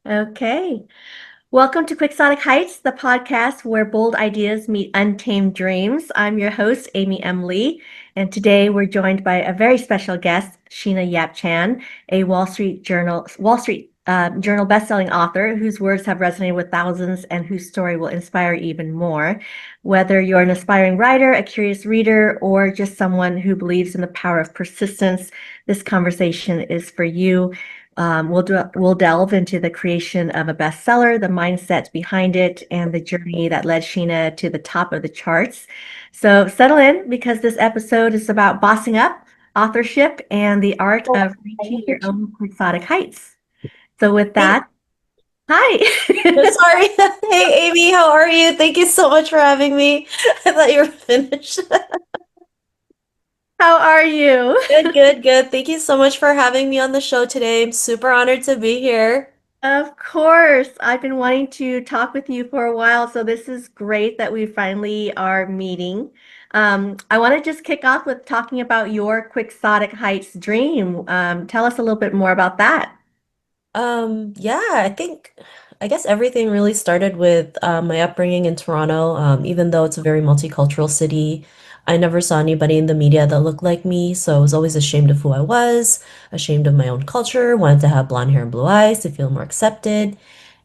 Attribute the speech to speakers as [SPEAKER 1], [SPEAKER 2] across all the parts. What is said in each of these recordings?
[SPEAKER 1] Okay. Welcome to Quixotic Heights, the podcast where bold ideas meet untamed dreams. I'm your host, Amy M. Lee, and today we're joined by a very special guest, Sheena Yap Chan, a Wall Street Journal bestselling author whose words have resonated with thousands and whose story will inspire even more. Whether you're an aspiring writer, a curious reader, or just someone who believes in the power of persistence, this conversation is for you. We'll delve into the creation of a bestseller, the mindset behind it, and the journey that led Sheena to the top of the charts. So settle in because this episode is about bossing up, authorship, and the art of reaching your own quixotic heights. So with
[SPEAKER 2] Hey,
[SPEAKER 1] that, hi.
[SPEAKER 2] sorry. Hey, Amy, how are you? Thank you so much for having me. I thought you were finished.
[SPEAKER 1] How are you?
[SPEAKER 2] Good, good, good. Thank you so much for having me on the show today. I'm super honored to be here.
[SPEAKER 1] Of course. I've been wanting to talk with you for a while, so this is great that we finally are meeting. I want to just kick off with talking about your Quixotic Heights dream. Tell us a little bit more about that.
[SPEAKER 2] Yeah, I guess everything really started with my upbringing in Toronto. Even though it's a very multicultural city, I never saw anybody in the media that looked like me, so I was always ashamed of who I was, ashamed of my own culture, wanted to have blonde hair and blue eyes to feel more accepted.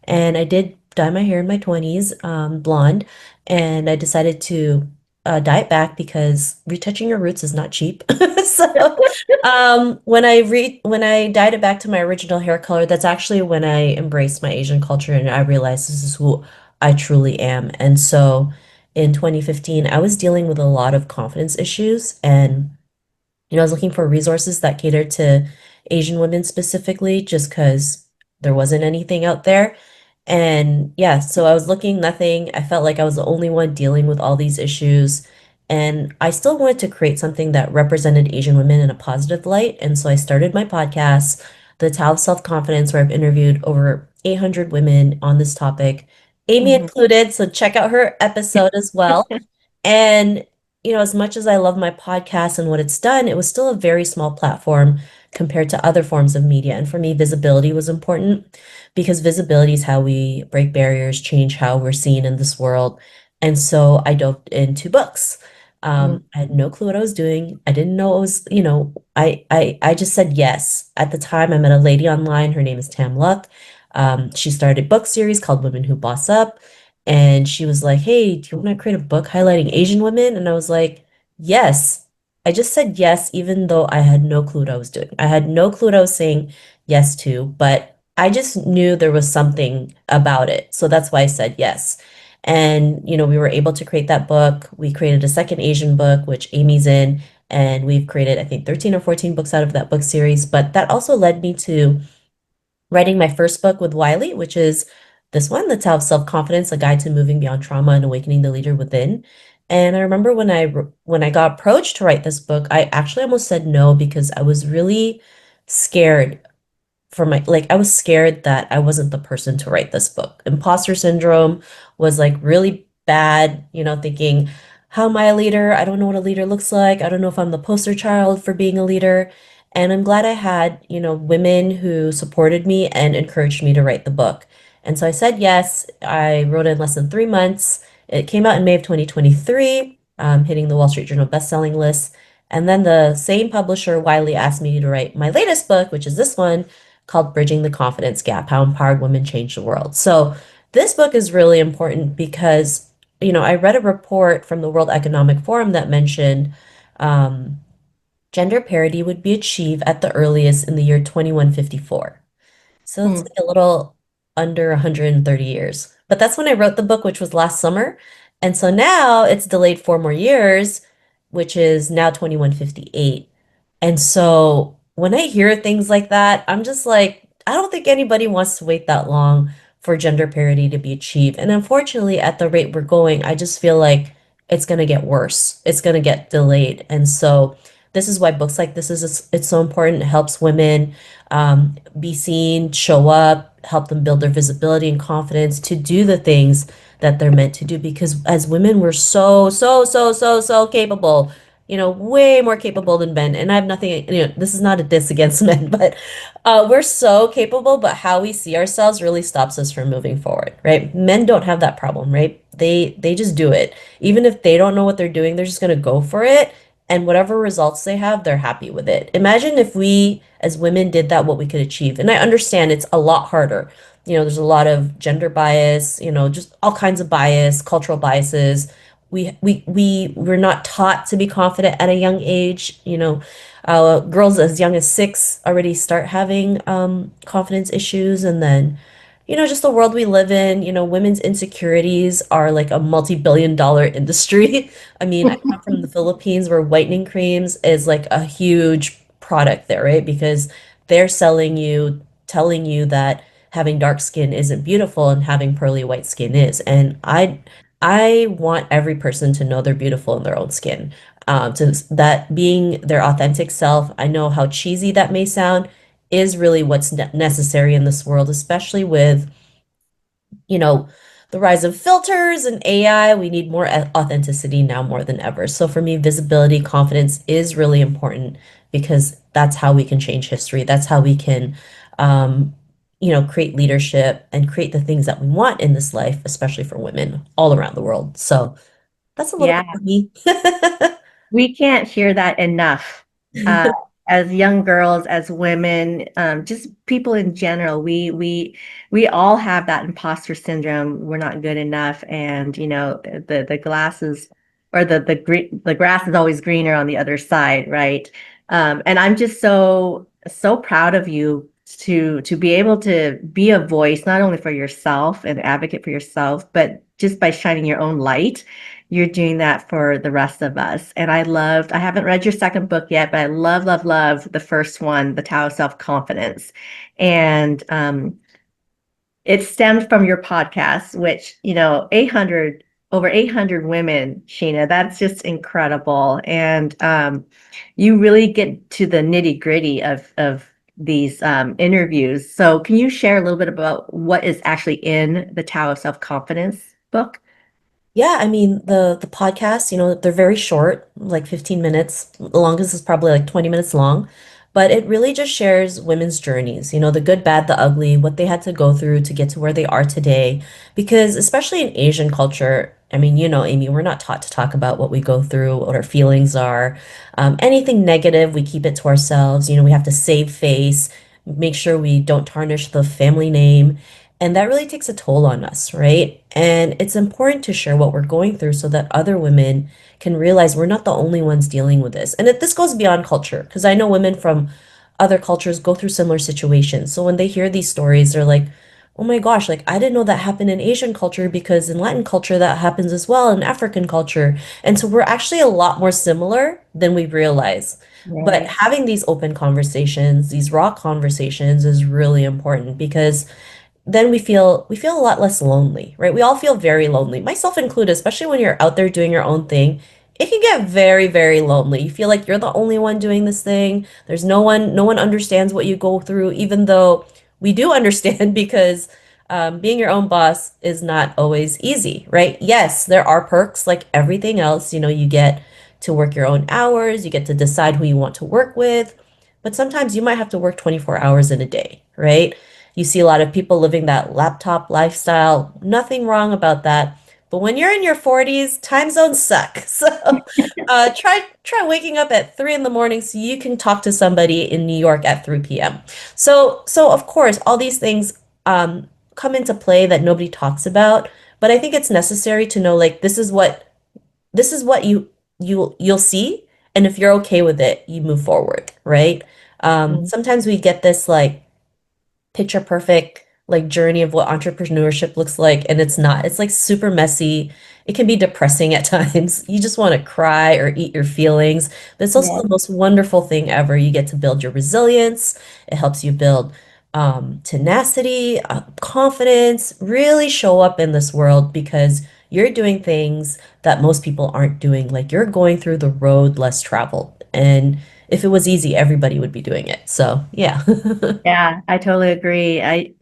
[SPEAKER 2] And I did dye my hair in my 20s, blonde, and I decided to dye it back because retouching your roots is not cheap. So, when I dyed it back to my original hair color, that's actually when I embraced my Asian culture and I realized this is who I truly am. And so, in 2015, I was dealing with a lot of confidence issues and I was looking for resources that catered to Asian women specifically, just because there wasn't anything out there. And yeah, so I was looking, nothing. I felt like I was the only one dealing with all these issues. And I still wanted to create something that represented Asian women in a positive light. And so I started my podcast, The Tao of Self-Confidence, where I've interviewed over 800 women on this topic, Amy
[SPEAKER 1] Mhm.
[SPEAKER 2] included. So check out her episode as well. And, as much as I love my podcast and what it's done, it was still a very small platform compared to other forms of media. And for me, visibility was important because visibility is how we break barriers, change how we're seen in this world. And so I dove into books.
[SPEAKER 1] Mm.
[SPEAKER 2] I had no clue what I was doing. I didn't know it was, I just said yes. At the time, I met a lady online. Her name is Tam Luck. She started a book series called Women Who Boss Up. And she was like, "Hey, do you want to create a book highlighting Asian women?" And I was like, "Yes." I just said yes, even though I had no clue what I was doing. I had no clue what I was saying yes to, but I just knew there was something about it. So that's why I said yes. And, we were able to create that book. We created a second Asian book, which Amy's in, and we've created, I think, 13 or 14 books out of that book series. But that also led me to writing my first book with Wiley, which is this one, The Tao of Self-Confidence, A Guide to Moving Beyond Trauma and Awakening the Leader Within. And I remember when I got approached to write this book, I actually almost said no because I was really scared for my like I was scared that I wasn't the person to write this book. Imposter syndrome was like really bad, thinking, how am I a leader? I don't know what a leader looks like. I don't know if I'm the poster child for being a leader. And I'm glad I had, women who supported me and encouraged me to write the book. And so I said yes. I wrote it in less than 3 months. It came out in May of 2023, hitting the Wall Street Journal bestselling list. And then the same publisher, Wiley, asked me to write my latest book, which is this one, called Bridging the Confidence Gap: How Empowered Women Change the World. So this book is really important because, I read a report from the World Economic Forum that mentioned um, gender parity would be achieved at the earliest in the year 2154. So it's
[SPEAKER 1] Mm.
[SPEAKER 2] like a little under 130 years. But that's when I wrote the book, which was last summer. And so now it's delayed 4 more years, which is now 2158. And so when I hear things like that, I'm just like, I don't think anybody wants to wait that long for gender parity to be achieved. And unfortunately, at the rate we're going, I just feel like it's going to get worse. It's going to get delayed. And so this is why books like this is it's so important. It helps women be seen, show up, help them build their visibility and confidence to do the things that they're meant to do. Because as women, we're so, so, so, so, so capable. way more capable than men. And I have nothing, this is not a diss against men, but we're so capable, but how we see ourselves really stops us from moving forward, right? Men don't have that problem, right? They just do it. Even if they don't know what they're doing, they're just going to go for it. And whatever results they have, they're happy with it. Imagine if we as women did that, what we could achieve. And I understand it's a lot harder. There's a lot of gender bias, just all kinds of bias, cultural biases. We're not taught to be confident at a young age. Girls as young as 6 already start having confidence issues, and then just the world we live in, women's insecurities are like a multi-billion-dollar industry. I mean, I come from the Philippines where whitening creams is like a huge product there, right? Because they're telling you that having dark skin isn't beautiful and having pearly white skin is. And I want every person to know they're beautiful in their own skin. To that being their authentic self. I know how cheesy that may sound is really what's necessary in this world, especially with, you know, the rise of filters and AI. We need more authenticity now more than ever. So for me, visibility, confidence is really important because that's how we can change history. That's how we can, um, create leadership and create the things that we want in this life, especially for women all around the world. So that's a little
[SPEAKER 1] Yeah.
[SPEAKER 2] bit of me.
[SPEAKER 1] We can't hear that enough. Uh, as young girls, as women, just people in general, we all have that imposter syndrome. We're not good enough, and the glasses or the grass is always greener on the other side, right? And I'm just so proud of you to be able to be a voice not only for yourself and advocate for yourself, but just by shining your own light you're doing that for the rest of us. And I haven't read your second book yet, but I love the first one, The Tao of Self-Confidence. And it stemmed from your podcast, which, 800, over 800 women, Sheena, that's just incredible. And you really get to the nitty gritty of these interviews. So can you share a little bit about what is actually in the Tao of Self-Confidence book?
[SPEAKER 2] Yeah, I mean the podcasts, they're very short, like 15 minutes. The longest is probably like 20 minutes long, but it really just shares women's journeys, the good, bad, the ugly, what they had to go through to get to where they are today. Because especially in Asian culture, I mean, Amy, we're not taught to talk about what we go through, what our feelings are. Anything negative, we keep it to ourselves. We have to save face, make sure we don't tarnish the family name. And that really takes a toll on us, right? And it's important to share what we're going through so that other women can realize we're not the only ones dealing with this. And this goes beyond culture, because I know women from other cultures go through similar situations. So when they hear these stories, they're like, oh my gosh, like I didn't know that happened in Asian culture because in Latin culture that happens as well, in African culture. And so we're actually a lot more similar than we realize. But
[SPEAKER 1] Right.
[SPEAKER 2] having these open conversations, these raw conversations is really important because then we feel a lot less lonely, right? We all feel very lonely, myself included, especially when you're out there doing your own thing. It can get very, very lonely. You feel like you're the only one doing this thing. There's no one understands what you go through, even though we do understand because being your own boss is not always easy, right? Yes, there are perks like everything else. You get to work your own hours, you get to decide who you want to work with, but sometimes you might have to work 24 hours in a day, right? You see a lot of people living that laptop lifestyle. Nothing wrong about that. But when you're in your 40s, time zones suck. So try waking up at 3 in the morning so you can talk to somebody in New York at 3 p.m. So of course, all these things come into play that nobody talks about. But I think it's necessary to know like this is what you'll see, and if you're okay with it, you move forward, right?
[SPEAKER 1] Mm.
[SPEAKER 2] Sometimes we get this like picture perfect like journey of what entrepreneurship looks like, and it's not. It's like super messy. It can be depressing at times. You just want to cry or eat your feelings, but it's also
[SPEAKER 1] Yeah.
[SPEAKER 2] the most wonderful thing ever. You get to build your resilience. It helps you build tenacity, confidence, really show up in this world because you're doing things that most people aren't doing. Like you're going through the road less traveled, and if it was easy, everybody would be doing it. So, yeah.
[SPEAKER 1] Yeah, I totally agree. I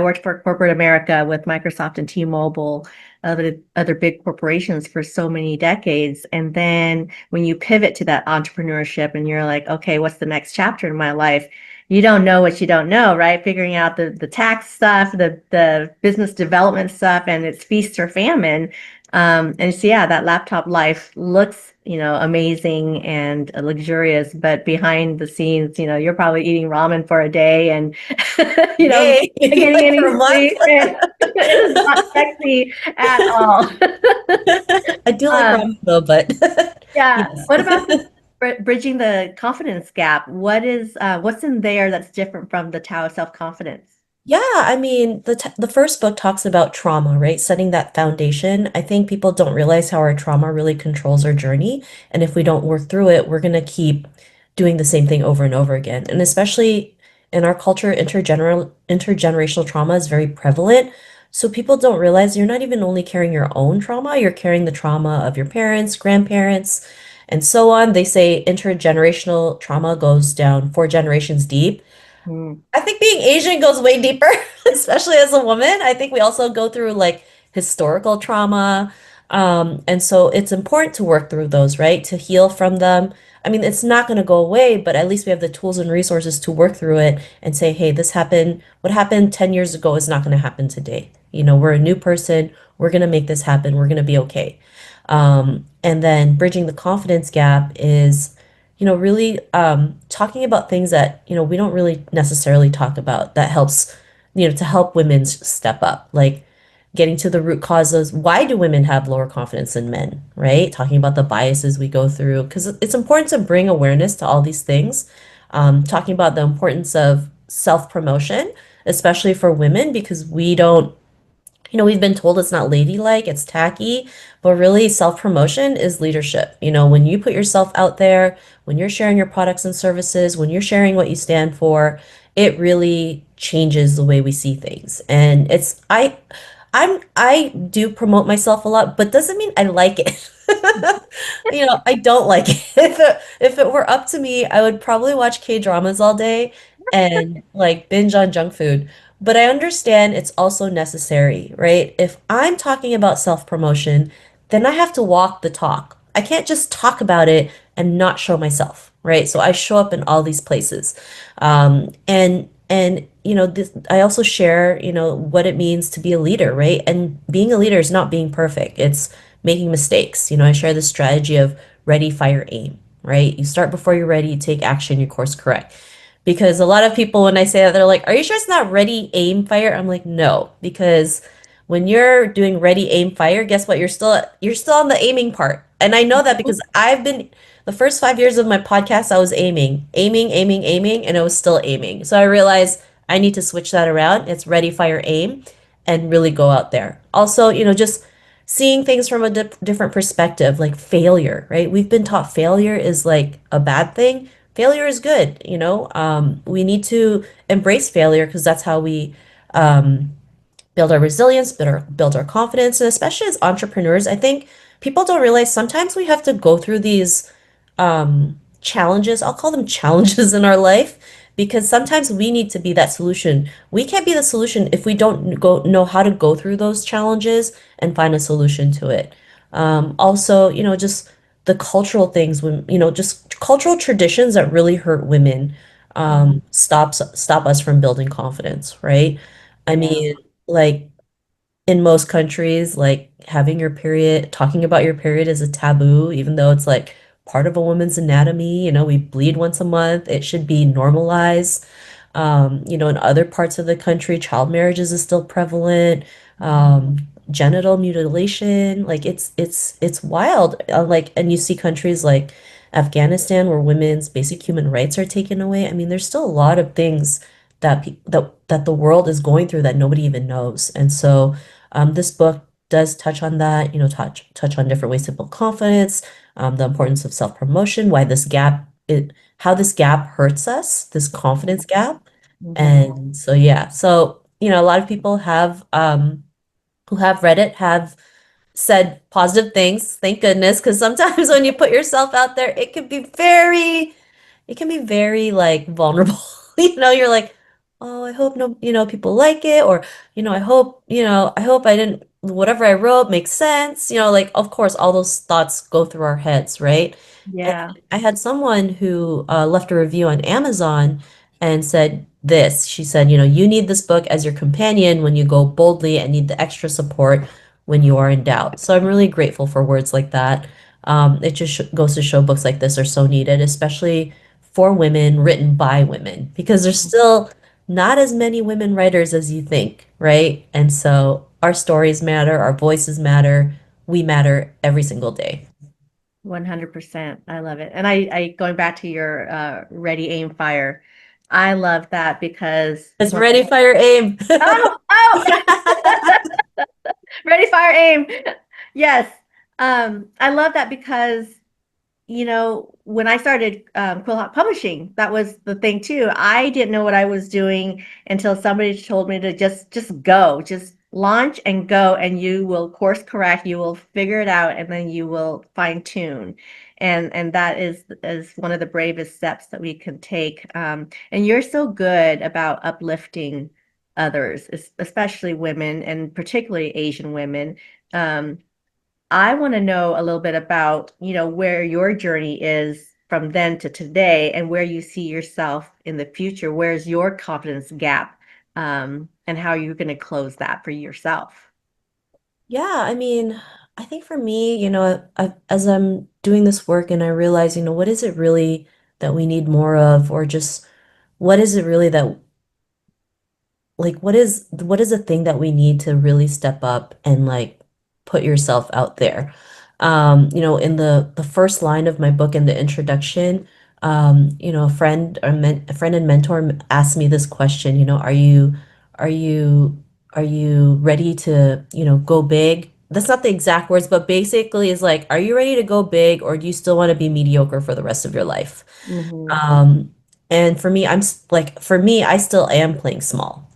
[SPEAKER 1] worked for corporate America with Microsoft and T-Mobile, other big corporations for so many decades. And then when you pivot to that entrepreneurship and you're like, okay, what's the next chapter in my life? You don't know what you don't know, right? Figuring out the tax stuff, the business development stuff, and it's feast or famine. And so yeah, that laptop life looks, amazing and luxurious, but behind the scenes, you're probably eating ramen for a day and,
[SPEAKER 2] Yay!
[SPEAKER 1] not getting
[SPEAKER 2] Like for a
[SPEAKER 1] any
[SPEAKER 2] month.
[SPEAKER 1] sleep. And it is not sexy at all.
[SPEAKER 2] I do like
[SPEAKER 1] Um,
[SPEAKER 2] ramen though, but
[SPEAKER 1] yeah.
[SPEAKER 2] yes.
[SPEAKER 1] What about the bridging the confidence gap? What's in there that's different from the Tao of Self-Confidence?
[SPEAKER 2] Yeah, I mean, the first book talks about trauma, right? Setting that foundation. I think people don't realize how our trauma really controls our journey, and if we don't work through it, we're gonna keep doing the same thing over and over again. And especially in our culture, intergenerational trauma is very prevalent. So people don't realize you're not even only carrying your own trauma, you're carrying the trauma of your parents, grandparents, and so on. They say intergenerational trauma goes down 4 generations deep.
[SPEAKER 1] Mm,
[SPEAKER 2] I think being Asian goes way deeper, especially as a woman. I think we also go through like historical trauma. And so it's important to work through those, right? To heal from them. I mean, it's not going to go away, but at least we have the tools and resources to work through it and say, hey, this happened. What happened 10 years ago is not going to happen today. We're a new person. We're going to make this happen. We're going to be okay. And then bridging the confidence gap is really talking about things that, we don't really necessarily talk about that helps, to help women step up, like getting to the root causes. Why do women have lower confidence than men, right? Talking about the biases we go through, because it's important to bring awareness to all these things. Talking about the importance of self-promotion, especially for women, because we don't we've been told it's not ladylike, it's tacky, but really self-promotion is leadership. When you put yourself out there, when you're sharing your products and services, when you're sharing what you stand for, it really changes the way we see things. And I do promote myself a lot, but doesn't mean I like it. I don't like it. If it were up to me, I would probably watch K-dramas all day and like binge on junk food. But I understand it's also necessary, right? If I'm talking about self-promotion, then I have to walk the talk. I can't just talk about it and not show myself, right? So I show up in all these places. And I also share, what it means to be a leader, right? And being a leader is not being perfect. It's making mistakes. I share the strategy of ready, fire, aim, right? You start before you're ready, you take action, you course correct. Because a lot of people, when I say that, they're like, "Are you sure it's not ready, aim, fire?" I'm like, "No," because when you're doing ready, aim, fire, guess what? You're still on the aiming part. And I know that because I've been the first 5 years of my podcast, I was aiming, aiming, aiming, aiming, and it was still aiming. So I realized I need to switch that around. It's ready, fire, aim, and really go out there. Also, just seeing things from a different perspective, like failure, right? We've been taught failure is like a bad thing. Failure is good. We need to embrace failure because that's how we um, build our resilience, build our confidence, and especially as entrepreneurs, I think people don't realize sometimes we have to go through these challenges. I'll call them challenges in our life because sometimes we need to be that solution. We can't be the solution if we don't go know how to go through those challenges and find a solution to it. Also, just the cultural things when, just cultural traditions that really hurt women stop us from building confidence, right? I
[SPEAKER 1] yeah.
[SPEAKER 2] mean, like in most countries, like having your period, talking about your period is a taboo, even though it's like part of a woman's anatomy. We bleed once a month. It should be normalized. In other parts of the country, child marriages is still prevalent. Um, Genital mutilation, like it's wild. And you see countries like Afghanistan where women's basic human rights are taken away. I mean, there's still a lot of things that the world is going through that nobody even knows. And so this book does touch on that, touch on different ways to build confidence, the importance of self-promotion, how this gap hurts us, this confidence gap.
[SPEAKER 1] Mhm.
[SPEAKER 2] And so, yeah. So, a lot of people who have read it have said positive things. Thank goodness, because sometimes when you put yourself out there, it can be very, it can be very like vulnerable. You're like, oh, I hope no, people like it, or, I hope I didn't, whatever I wrote makes sense. Like, of course, all those thoughts go through our heads, right? And
[SPEAKER 1] Yeah.
[SPEAKER 2] I had someone who left a review on Amazon and said this. She said, you need this book as your companion when you go boldly and need the extra support when you are in doubt. So I'm really grateful for words like that. It just goes to show books like this are so needed, especially for women, written by women, because there's still not as many women writers as you think, right? And so our stories matter, our voices matter, we matter every single day.
[SPEAKER 1] 100%. I love it. And I going back to your ready, aim, fire. I love that because
[SPEAKER 2] It's ready, fire, aim.
[SPEAKER 1] oh, ready, fire, aim. Yes. I love that because when I started Quillhawk Publishing, that was the thing too. I didn't know what I was doing until somebody told me to just go, just launch and go, and you will course correct, you will figure it out, and then you will fine tune. And that is one of the bravest steps that we can take. And you're so good about uplifting others, especially women, and particularly Asian women. Um, I want to know a little bit about, where your journey is from then to today and where you see yourself in the future. Where's your confidence gap, and how you're going to close that for yourself?
[SPEAKER 2] Yeah, I mean, I think for me, as I'm doing this work and I realize, what is it really that we need more of, or just what is it really that like what is the thing that we need to really step up and like put yourself out there. In the first line of my book in the introduction, a friend and mentor asked me this question, are you are you ready to, go big? That's not the exact words, but basically is like, are you ready to go big, or do you still want to be mediocre for the rest of your life?
[SPEAKER 1] Hmm.
[SPEAKER 2] Um, and for me, for me, I still am playing small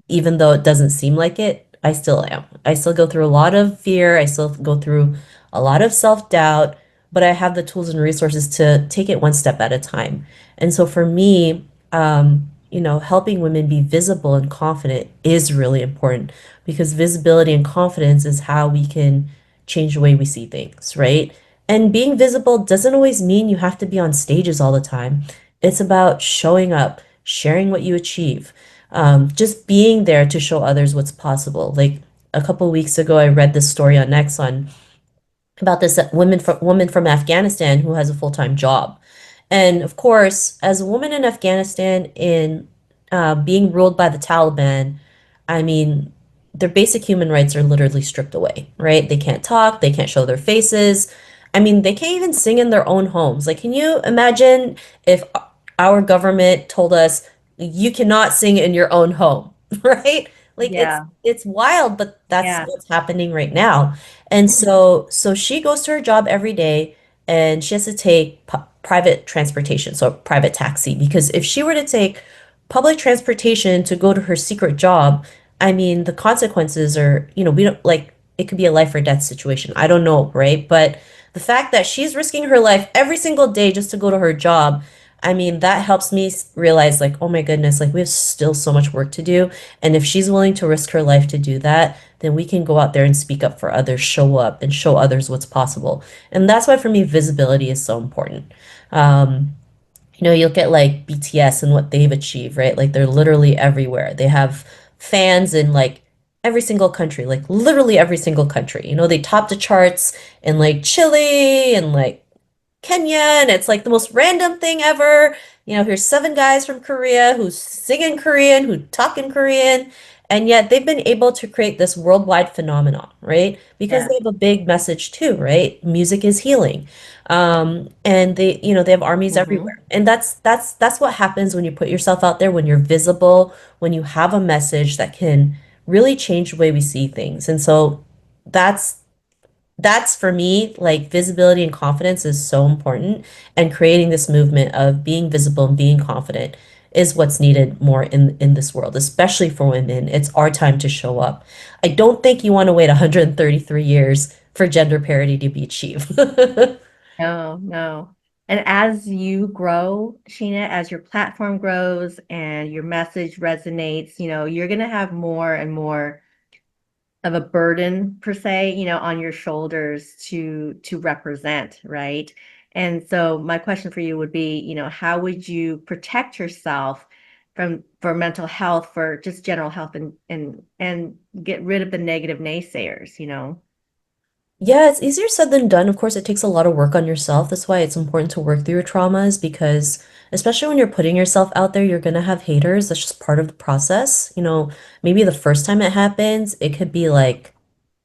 [SPEAKER 2] even though it doesn't seem like it, I still am. I still go through a lot of fear. I still go through a lot of self-doubt, but I have the tools and resources to take it one step at a time. And so for me, helping women be visible and confident is really important because visibility and confidence is how we can change the way we see things, right? And being visible doesn't always mean you have to be on stages all the time. It's about showing up, sharing what you achieve, just being there to show others what's possible. Like a couple of weeks ago, I read this story on Nexon about this woman from Afghanistan who has a full-time job. And of course, as a woman in Afghanistan in being ruled by the Taliban, I mean, their basic human rights are literally stripped away, right? They can't talk, they can't show their faces. I mean, they can't even sing in their own homes. Like, can you imagine if our government told us you cannot sing in your own home, right? Like
[SPEAKER 1] Yeah.
[SPEAKER 2] it's wild, but that's
[SPEAKER 1] Yeah.
[SPEAKER 2] what's happening right now. And so she goes to her job every day and she has to take private transportation, so a private taxi, because if she were to take public transportation to go to her secret job, I mean, the consequences are, we don't like it could be a life or death situation. I don't know, right? But the fact that she's risking her life every single day just to go to her job, I mean, that helps me realize, like, oh my goodness, like we have still so much work to do. And if she's willing to risk her life to do that, then we can go out there and speak up for others, show up and show others what's possible. And that's why for me, visibility is so important. Um, you look at like BTS and what they've achieved, right? Like they're literally everywhere. They have fans in like every single country, like literally every single country. They top the charts in like Chile and like Kenya, and it's like the most random thing ever. Here's seven guys from Korea who sing in Korean, who talk in Korean, and yet they've been able to create this worldwide phenomenon, right? Because
[SPEAKER 1] Yeah.
[SPEAKER 2] they have a big message too, right? Music is healing. And they have armies
[SPEAKER 1] Hmm.
[SPEAKER 2] everywhere. And that's what happens when you put yourself out there, when you're visible, when you have a message that can really change the way we see things. And so that's that's for me, like visibility and confidence is so important. And creating this movement of being visible and being confident is what's needed more in this world, especially for women. It's our time to show up. I don't think you want to wait 133 years for gender parity to be achieved.
[SPEAKER 1] No, no. And as you grow, Sheena, as your platform grows and your message resonates, you're going to have more and more of a burden per se, on your shoulders to represent, right? And so my question for you would be, how would you protect yourself for mental health, for just general health and get rid of the negative naysayers?
[SPEAKER 2] Yeah, it's easier said than done. Of course, it takes a lot of work on yourself. That's why it's important to work through your traumas because, especially when you're putting yourself out there, you're gonna have haters. That's just part of the process. Maybe the first time it happens, it could be like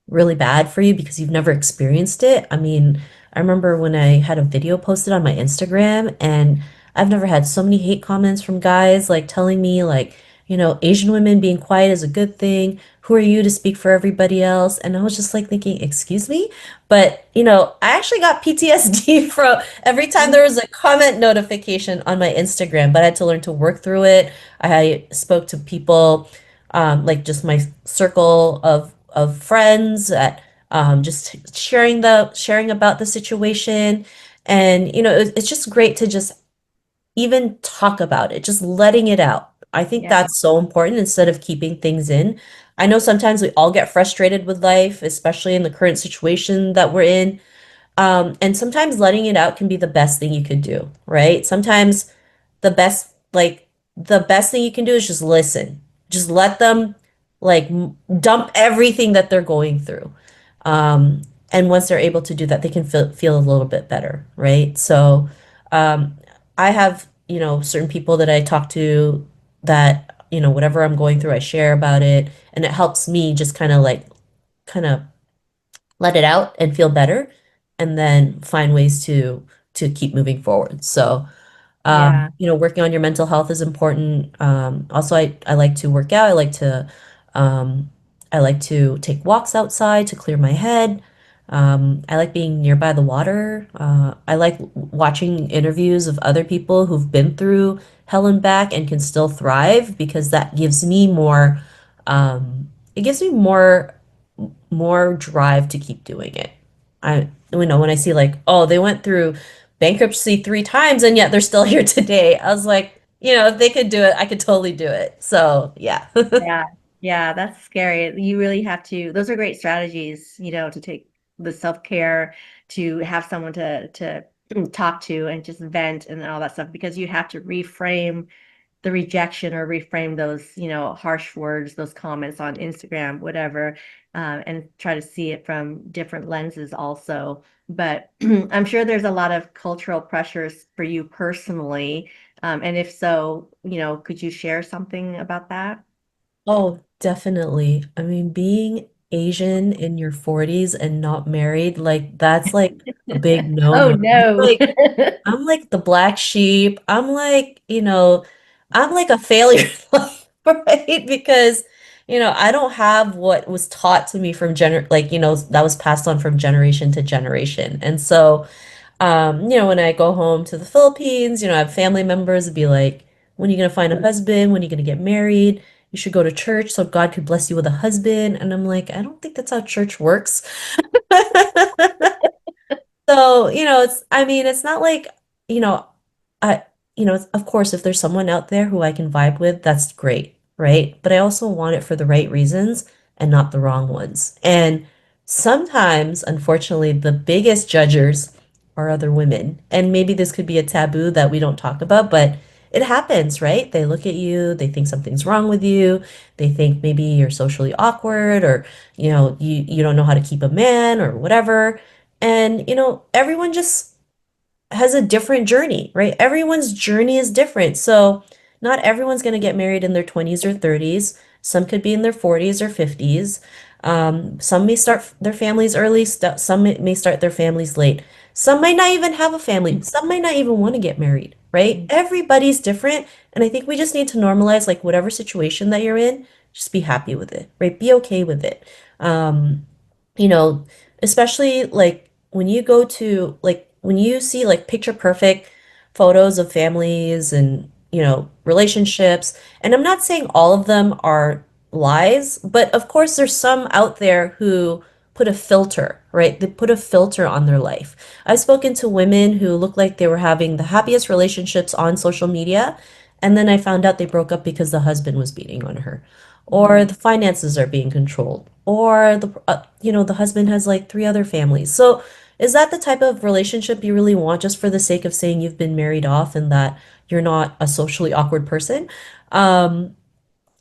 [SPEAKER 2] really bad for you because you've never experienced it. I mean, I remember when I had a video posted on my Instagram, and I've never had so many hate comments from guys like telling me like, Asian women being quiet is a good thing. Who are you to speak for everybody else? And I was just like thinking, excuse me? But, I actually got PTSD from every time there was a comment notification on my Instagram, but I had to learn to work through it. I spoke to people, like just my circle of friends that, just sharing about the situation. And it's just great to just even talk about it, just letting it out. I think
[SPEAKER 1] Yeah,
[SPEAKER 2] that's so important instead of keeping things in. I know sometimes we all get frustrated with life, especially in the current situation that we're in. And sometimes letting it out can be the best thing you could do, right? Sometimes the best thing you can do is just listen. Just let them like dump everything that they're going through. Um, and once they're able to do that, they can feel a little bit better, right? So, um, I have, certain people that I talk to that, whatever I'm going through, I share about it, and it helps me just kind of let it out and feel better, and then find ways to keep moving forward. So,
[SPEAKER 1] yeah,
[SPEAKER 2] working on your mental health is important. Also, I like to work out. Um, I like to take walks outside to clear my head. I like being nearby the water. I like watching interviews of other people who've been through hell and back and can still thrive because that gives me it gives me more drive to keep doing it. When I see like, oh, they went through bankruptcy 3 times and yet they're still here today. I was like, if they could do it, I could totally do it. So, yeah.
[SPEAKER 1] yeah, yeah, that's scary. You really have to, those are great strategies, to take the self-care, to have someone to talk to and just vent and all that stuff because you have to reframe the rejection or reframe those, harsh words, those comments on Instagram, whatever, and try to see it from different lenses also. But I'm sure there's a lot of cultural pressures for you personally. And if so, could you share something about that?
[SPEAKER 2] Oh, definitely. I mean, being Asian in your 40s and not married, like that's like a big
[SPEAKER 1] Oh
[SPEAKER 2] no-no.
[SPEAKER 1] no.
[SPEAKER 2] I'm like the black sheep. I'm like a failure in life, right? Because, I don't have what was taught to me from that was passed on from generation to generation. And so, when I go home to the Philippines, I have family members be like, when are you gonna find a husband? When are you gonna get married? You should go to church so God could bless you with a husband. And I'm like, I don't think that's how church works. So, I mean, it's not like, you know, I, of course, if there's someone out there who I can vibe with, that's great, right? But I also want it for the right reasons and not the wrong ones. And sometimes, unfortunately, the biggest judgers are other women. And maybe this could be a taboo that we don't talk about, but it happens, right? They look at you, they think something's wrong with you, they think maybe you're socially awkward or, you don't know how to keep a man or whatever. And, everyone just has a different journey, right? Everyone's journey is different. So, not everyone's going to get married in their 20s or 30s. Some could be in their 40s or 50s. Some may start their families early, some may start their families late. Some might not even have a family. Some might not even want to get married, right? Everybody's different. And I think we just need to normalize like whatever situation that you're in, just be happy with it, right? Be okay with it. Um, you know, especially like when you see like picture perfect photos of families and, relationships, and I'm not saying all of them are lies, but of course there's some out there who put a filter, right? They put a filter on their life. I've spoken to women who looked like they were having the happiest relationships on social media, and then I found out they broke up because the husband was beating on her, or
[SPEAKER 1] Mhm.
[SPEAKER 2] the finances are being controlled, or the husband has like three other families. So is that the type of relationship you really want just for the sake of saying you've been married off and that you're not a socially awkward person? Um,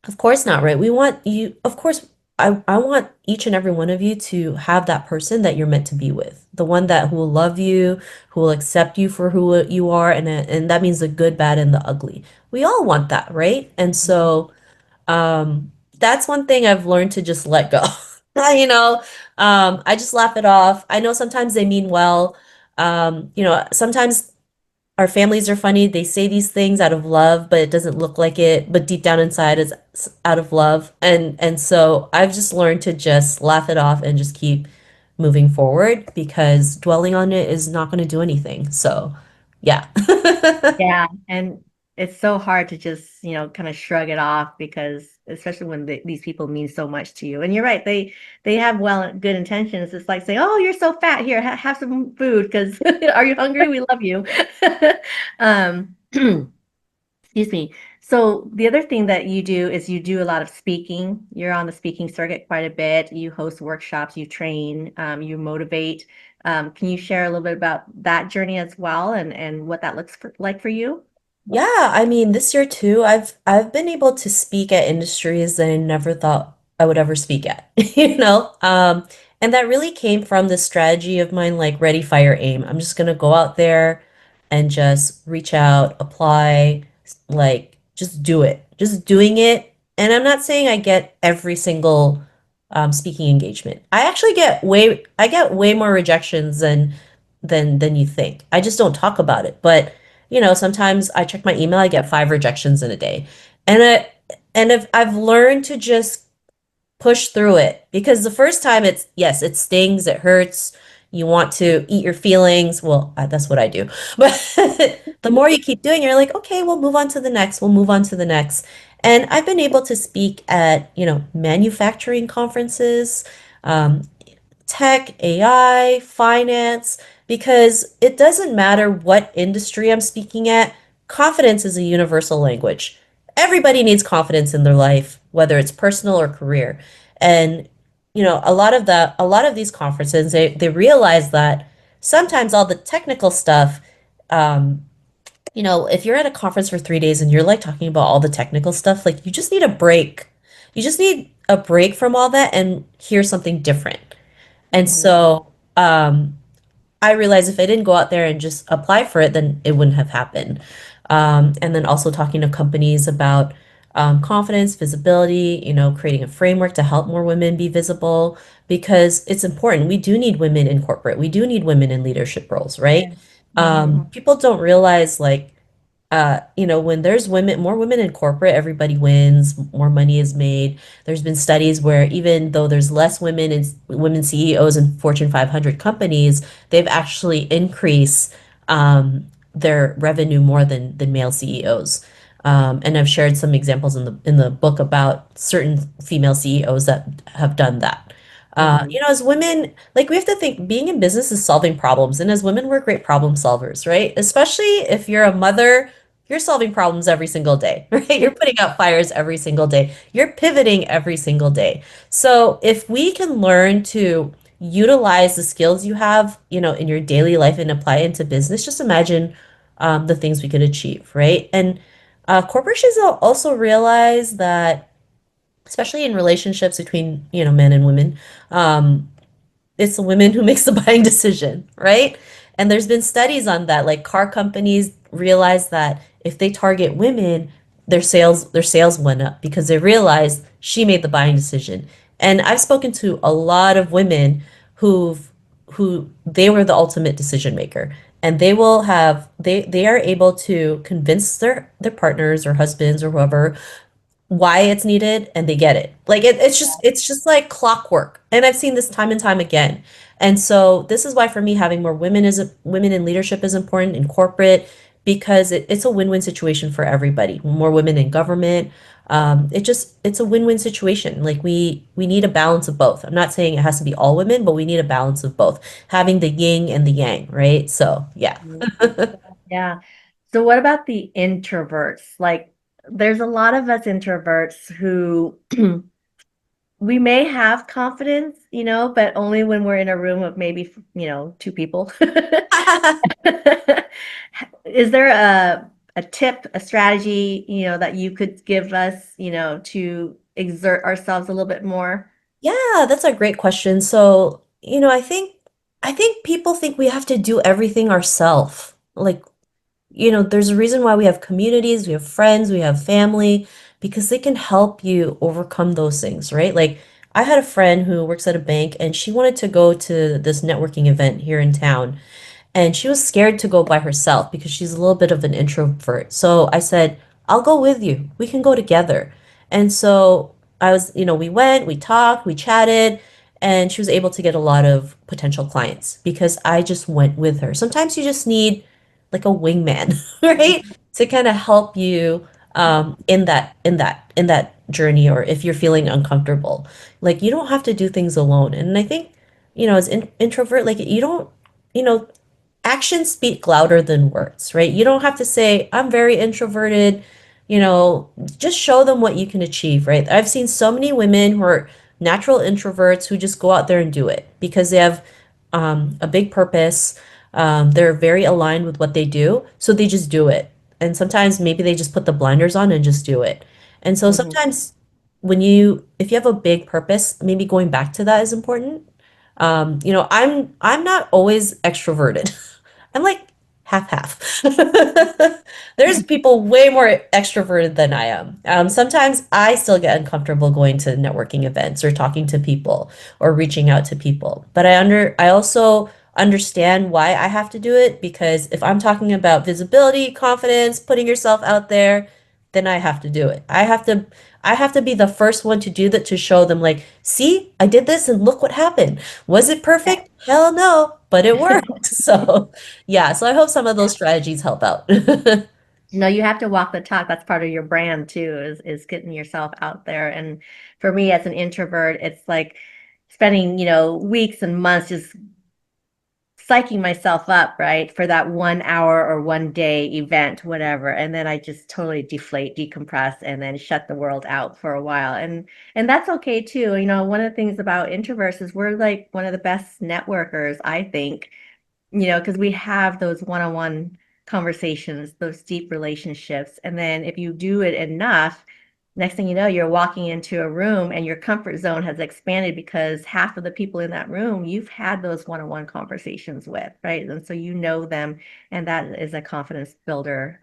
[SPEAKER 2] of course not, right? We want you, of course, I want each and every one of you to have that person that you're meant to be with. The one that who will love you, who will accept you for who you are, and that means the good, bad, and the ugly. We all want that, right? And so that's one thing I've learned to just let go. You know, I just laugh it off. I know sometimes they mean well. Sometimes our families are funny. They say these things out of love, but it doesn't look like it. But deep down inside, it's out of love. And so I've just learned to just laugh it off and just keep moving forward because dwelling on it is not going to do anything. So, yeah.
[SPEAKER 1] Yeah, and it's so hard to just, kind of shrug it off because especially when these people mean so much to you. And you're right, they have good intentions. It's like saying, "Oh, you're so fat. Here, have some food because are you hungry? We love you." Um, excuse me. So the other thing that you do is you do a lot of speaking. You're on the speaking circuit quite a bit. You host workshops, you train, you motivate. Can you share a little bit about that journey as well and what that like for you?
[SPEAKER 2] Yeah, I mean, this year too, I've been able to speak at industries that I never thought I would ever speak at, you know? And that really came from the strategy of mine, like ready, fire, aim. I'm just gonna go out there and just reach out, apply, like just do it. Just doing it. And I'm not saying I get every single speaking engagement. I get way more rejections than you think. I just don't talk about it. But sometimes I check my email, I get 5 rejections in a day. And if I've learned to just push through it because the first time yes, it stings, it hurts. You want to eat your feelings. Well, that's what I do. But the more you keep doing, you're like, okay, we'll move on to the next. We'll move on to the next. And I've been able to speak at, manufacturing conferences, um, tech, AI, finance, because it doesn't matter what industry I'm speaking at, confidence is a universal language. Everybody needs confidence in their life, whether it's personal or career. And a lot of these conferences, they realize that sometimes all the technical stuff, um, if you're at a conference for 3 days and you're like talking about all the technical stuff, like you just need a break. You just need a break from all that and hear something different. And
[SPEAKER 1] Mhm.
[SPEAKER 2] so I realized if I didn't go out there and just apply for it, then it wouldn't have happened. And then also talking to companies about confidence, visibility, creating a framework to help more women be visible because it's important. We do need women in corporate. We do need women in leadership roles, right?
[SPEAKER 1] Yeah. Mhm.
[SPEAKER 2] People don't realize like when there's more women in corporate, everybody wins, more money is made. There's been studies where even though there's less women CEOs in Fortune 500 companies, they've actually increased their revenue more than male CEOs. And I've shared some examples in the book about certain female CEOs that have done that.
[SPEAKER 1] Mhm.
[SPEAKER 2] As women, like we have to think being in business is solving problems. And as women, we're great problem solvers, right? Especially if you're a mother, you're solving problems every single day, right? You're putting out fires every single day. You're pivoting every single day. So if we can learn to utilize the skills you have, in your daily life and apply it into business, just imagine the things we could achieve, right? And corporations also realize that, especially in relationships between, men and women, um, it's the women who makes the buying decision, right? And there's been studies on that. Like car companies realize that if they target women, their sales went up because they realized she made the buying decision. And I've spoken to a lot of women who they were the ultimate decision maker. And they are able to convince their partners or husbands or whoever why it's needed and they get it. Like it's just like clockwork. And I've seen this time and time again. And so this is why for me having more women in leadership is important in corporate because it's a win-win situation for everybody. More women in government, It's a win-win situation. Like we need a balance of both. I'm not saying it has to be all women, but we need a balance of both, having the yin and the yang, right? So yeah.
[SPEAKER 1] Mhm. Yeah. So what about the introverts? Like there's a lot of us introverts who we may have confidence, but only when we're in a room of maybe, two people. Is there a tip, a strategy, that you could give us, to exert ourselves a little bit more?
[SPEAKER 2] Yeah, that's a great question. So, I think people think we have to do everything ourselves. Like, there's a reason why we have communities, we have friends, we have family, because they can help you overcome those things, right? Like, I had a friend who works at a bank and she wanted to go to this networking event here in town. And she was scared to go by herself because she's a little bit of an introvert. So I said, I'll go with you. We can go together. And so we went, we talked, we chatted, and she was able to get a lot of potential clients because I just went with her. Sometimes you just need like a wingman, right? To kind of help you in that journey, or if you're feeling uncomfortable. Like you don't have to do things alone. And I think, as an introvert, like you don't, you know, actions speak louder than words, right? You don't have to say, I'm very introverted, just show them what you can achieve, right? I've seen so many women who are natural introverts who just go out there and do it because they have a big purpose. They're very aligned with what they do, so they just do it. And sometimes maybe they just put the blinders on and just do it. And so
[SPEAKER 1] Mhm.
[SPEAKER 2] sometimes if you have a big purpose, maybe going back to that is important. I'm not always extroverted. I'm like half half. There's people way more extroverted than I am. Sometimes I still get uncomfortable going to networking events or talking to people or reaching out to people. But I also understand why I have to do it, because if I'm talking about visibility, confidence, putting yourself out there, then I have to do it. I have to be the first one to do that, to show them like, see, I did this and look what happened. Was it perfect? Hell no, but it worked. So, yeah, so I hope some of those strategies help out.
[SPEAKER 1] No, you have to walk the talk. That's part of your brand too, is getting yourself out there. And for me as an introvert, it's like spending, weeks and months just psyching myself up, right, for that 1 hour or 1 day event, whatever. And then I just totally deflate, decompress, and then shut the world out for a while. And that's okay too. One of the things about introverts is we're like one of the best networkers, I think, because we have those one-on-one conversations, those deep relationships. And then if you do it enough, next thing you know, you're walking into a room and your comfort zone has expanded because half of the people in that room you've had those one-on-one conversations with, right? And so you know them, and that is a confidence builder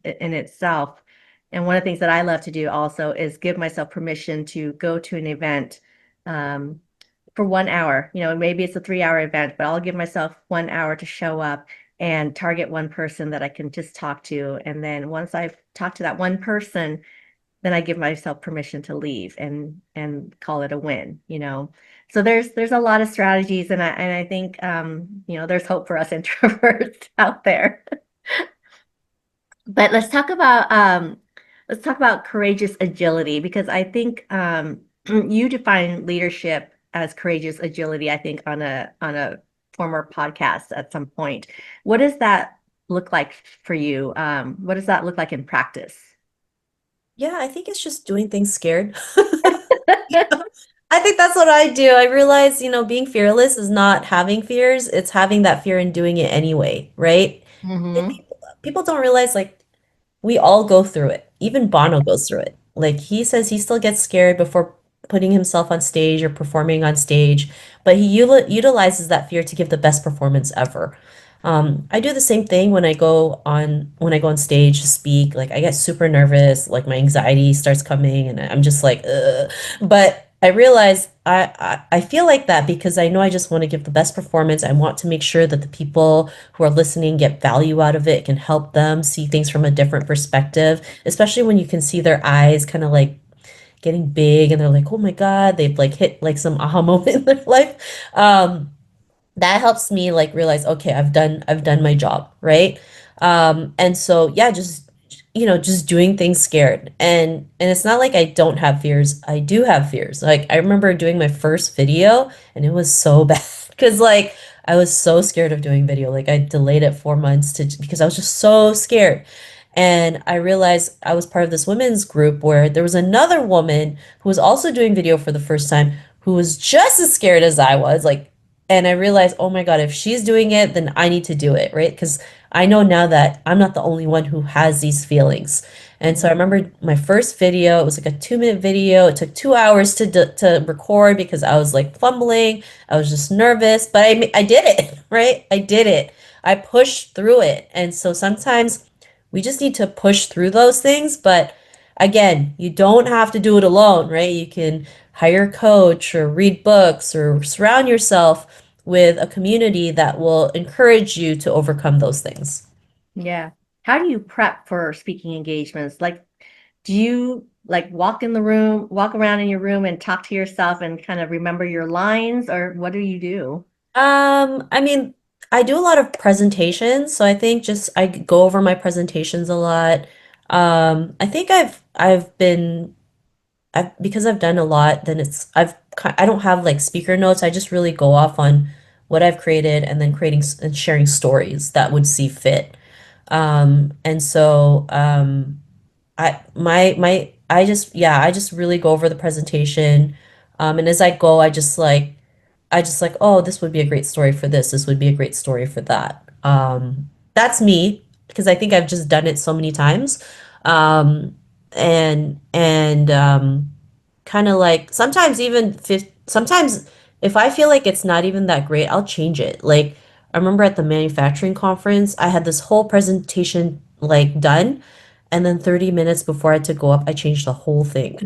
[SPEAKER 1] in itself. And one of the things that I love to do also is give myself permission to go to an event um, for 1 hour. Maybe it's a 3 hour event, but I'll give myself 1 hour to show up and target one person that I can just talk to. And then once I've talked to that one person, then I give myself permission to leave and call it a win. So there's a lot of strategies, and I think there's hope for us introverts out there. But let's talk about courageous agility, because I think you define leadership as courageous agility, I think on a former podcast at some point. What does that look like for you? What does that look like in practice?
[SPEAKER 2] Yeah, I think it's just doing things scared. I think that's what I do. I realize, being fearless is not having fears, it's having that fear and doing it anyway, right? And
[SPEAKER 1] Hmm.
[SPEAKER 2] people don't realize, like, we all go through it. Even Bono goes through it. Like he says he still gets scared before putting himself on stage or performing on stage, but he utilizes that fear to give the best performance ever. I do the same thing when I go on stage to speak. Like I get super nervous, like my anxiety starts coming, and I'm just like, ugh. But I realize I feel like that because I know I just want to give the best performance. I want to make sure that the people who are listening get value out of it, can help them see things from a different perspective, especially when you can see their eyes kind of like getting big and they're like, oh my God, they've like hit like some aha moment in their life. That helps me like realize, okay, I've done my job, right? And so yeah, just just doing things scared. And it's not like I don't have fears. I do have fears. Like I remember doing my first video and it was so bad because like I was so scared of doing video. Like I delayed it 4 months to because I was just so scared. And I realized I was part of this women's group where there was another woman who was also doing video for the first time who was just as scared as I was. Like, and I realized, oh my God, if she's doing it, then I need to do it, right? Because I know now that I'm not the only one who has these feelings. And so I remember my first video, it was like a 2-minute video. It took 2 hours to record because I was like fumbling. I was just nervous, but I did it, right? I did it. I pushed through it. And so sometimes we just need to push through those things. But again, you don't have to do it alone, right? You can hire a coach or read books or surround yourself with a community that will encourage you to overcome those things.
[SPEAKER 1] Yeah. How do you prep for speaking engagements? Like, do you like walk around in your room and talk to yourself and kind of remember your lines, or what do you do?
[SPEAKER 2] I mean, I do a lot of presentations, so I think just I go over my presentations a lot. I think I've been because I've done a lot, then I don't have like speaker notes. I just really go off on what I've created and then creating and sharing stories that would see fit. And so I just yeah, I just really go over the presentation. And as I go, I just like, oh, this would be a great story for this. This would be a great story for that. That's me because I think I've just done it so many times. And kind of like sometimes if I feel like it's not even that great, I'll change it. Like I remember at the manufacturing conference, I had this whole presentation like done, and then 30 minutes before I had to go up, I changed the whole thing.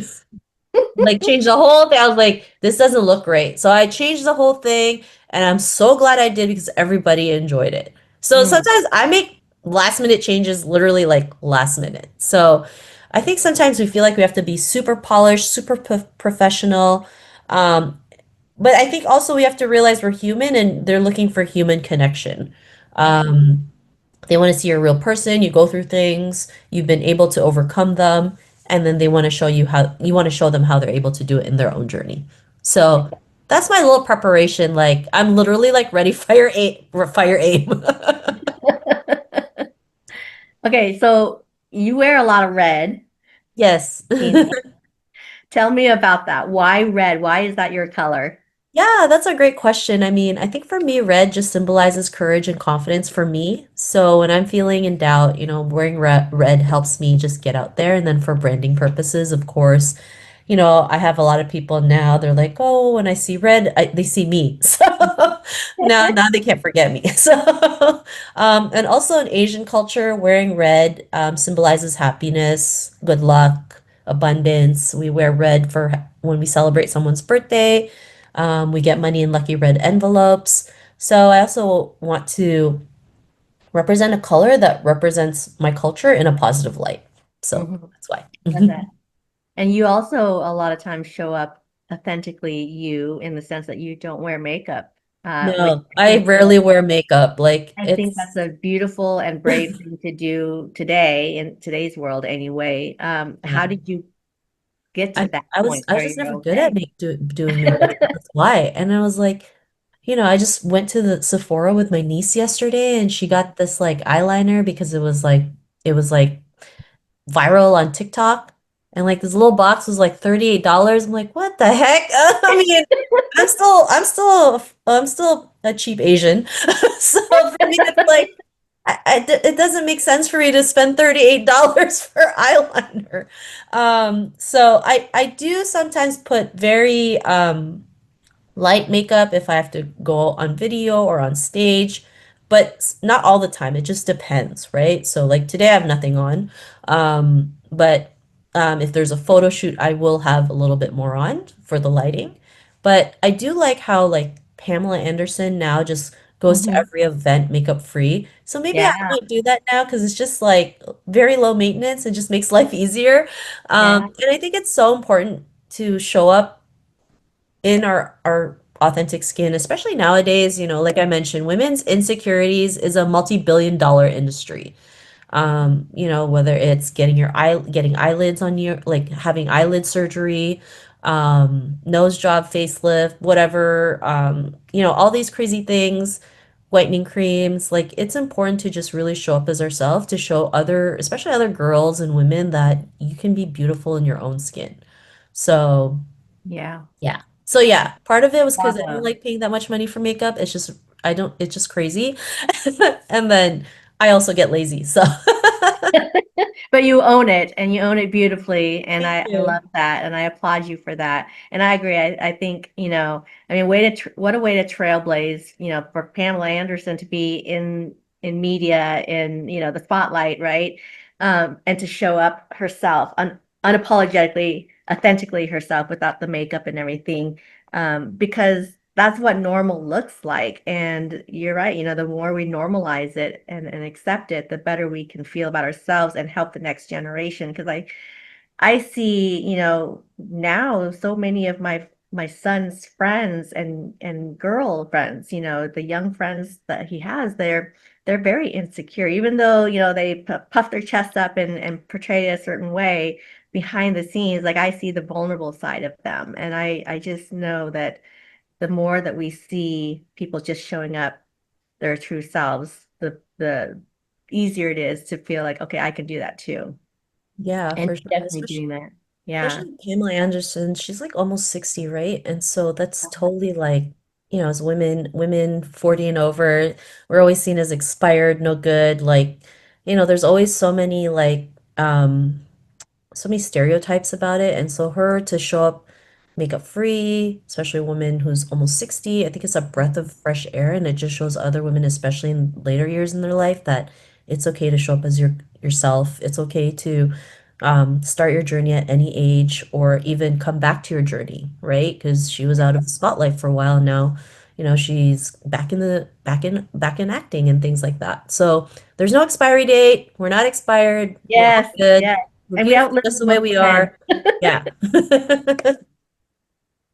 [SPEAKER 2] Like changed the whole thing. I was like, this doesn't look great. So I changed the whole thing, and I'm so glad I did because everybody enjoyed it. So
[SPEAKER 1] Mm,
[SPEAKER 2] sometimes I make last minute changes literally like last minute. So I think sometimes we feel like we have to be super polished, super professional. Um, but I think also we have to realize we're human and they're looking for human connection. Um, they want to see you're a real person, you go through things, you've been able to overcome them, and then they want to show you how you want to show them how they're able to do it in their own journey. So that's my little preparation. Like I'm literally like ready, fire aim.
[SPEAKER 1] Okay, so you wear a lot of red.
[SPEAKER 2] Yes.
[SPEAKER 1] Tell me about that. Why red? Why is that your color?
[SPEAKER 2] Yeah, that's a great question. I mean, I think for me, red just symbolizes courage and confidence for me. So when I'm feeling in doubt, wearing red helps me just get out there. And then for branding purposes, of course, I have a lot of people now, they're like, oh, when I see red, they see me. So now they can't forget me. So, and also in Asian culture, wearing red symbolizes happiness, good luck, abundance. We wear red for when we celebrate someone's birthday. We get money in lucky red envelopes. So I also want to represent a color that represents my culture in a positive light. So
[SPEAKER 1] Mhm.
[SPEAKER 2] that's why.
[SPEAKER 1] Love that. And you also a lot of times show up authentically you in the sense that you don't wear makeup, which
[SPEAKER 2] No, I rarely wear makeup. Like
[SPEAKER 1] I think that's
[SPEAKER 2] it's
[SPEAKER 1] a beautiful and brave thing to do today in today's world anyway.
[SPEAKER 2] yeah.
[SPEAKER 1] How did you get to
[SPEAKER 2] I
[SPEAKER 1] that
[SPEAKER 2] I was
[SPEAKER 1] point
[SPEAKER 2] I was
[SPEAKER 1] where
[SPEAKER 2] just
[SPEAKER 1] you're
[SPEAKER 2] never good at
[SPEAKER 1] okay?
[SPEAKER 2] doing makeup. That's why. And I was like, I just went to the Sephora with my niece yesterday and she got this like eyeliner because it was like viral on TikTok. And like this little box was like $38. I'm like, what the heck? I mean, I'm still a cheap Asian. So for me, it's like it doesn't make sense for me to spend $38 for eyeliner. So I do sometimes put very light makeup if I have to go on video or on stage, but not all the time. It just depends, right? So like today I have nothing on. But if there's a photo shoot, I will have a little bit more on for the lighting. But I do like how like Pamela Anderson now just goes to
[SPEAKER 1] Mhm.
[SPEAKER 2] every event makeup free. So maybe I
[SPEAKER 1] Yeah,
[SPEAKER 2] might do that now because it's just like very low maintenance and just makes life easier.
[SPEAKER 1] yeah.
[SPEAKER 2] And I think it's so important to show up in our authentic skin, especially nowadays, like I mentioned, women's insecurities is a multi-billion dollar industry. Whether it's getting eyelids on your, like having eyelid surgery, nose job, facelift, whatever, all these crazy things, whitening creams. Like it's important to just really show up as ourselves, to show other, especially other girls and women, that you can be beautiful in your own skin. So
[SPEAKER 1] Yeah.
[SPEAKER 2] yeah. So yeah, part of it was because I don't
[SPEAKER 1] Bravo.
[SPEAKER 2] like paying that much money for makeup. It's just I don't, it's just crazy. And then I also get lazy. So
[SPEAKER 1] But you own it and you own it beautifully. And
[SPEAKER 2] thank
[SPEAKER 1] I
[SPEAKER 2] you.
[SPEAKER 1] love that. And I applaud you for that. And I agree. I think, I mean, what a way to trailblaze, for Pamela Anderson to be in media, in, the spotlight, right? And to show up herself, unapologetically, authentically herself without the makeup and everything. Because that's what normal looks like. And you're right, the more we normalize it and accept it, the better we can feel about ourselves and help the next generation. Because I see, now so many of my son's friends and girl friends, the young friends that he has, they're very insecure, even though, they puff their chest up and portray a certain way behind the scenes. Like I see the vulnerable side of them. And I just know that the more that we see people just showing up their true selves, the easier it is to feel like, okay, I can do that too.
[SPEAKER 2] Yeah,
[SPEAKER 1] And
[SPEAKER 2] for sure. And
[SPEAKER 1] definitely
[SPEAKER 2] especially
[SPEAKER 1] doing that. Yeah.
[SPEAKER 2] especially Pamela Anderson, she's like almost 60, right? And so that's totally like, as women 40 and over, we're always seen as expired, no good. Like, there's always so many stereotypes about it. And so her to show up makeup free, especially a woman who's almost 60, I think it's a breath of fresh air. And it just shows other women, especially in later years in their life, that it's okay to show up as yourself. It's okay to start your journey at any age or even come back to your journey, right? Because she was out of the spotlight for a while now. She's back in acting and things like that. So there's no expiry date. We're not expired. We're all
[SPEAKER 1] Yes,
[SPEAKER 2] good.
[SPEAKER 1] yes.
[SPEAKER 2] We're
[SPEAKER 1] And we
[SPEAKER 2] beautiful
[SPEAKER 1] outlive
[SPEAKER 2] just the way
[SPEAKER 1] most
[SPEAKER 2] we
[SPEAKER 1] men.
[SPEAKER 2] are. Yeah.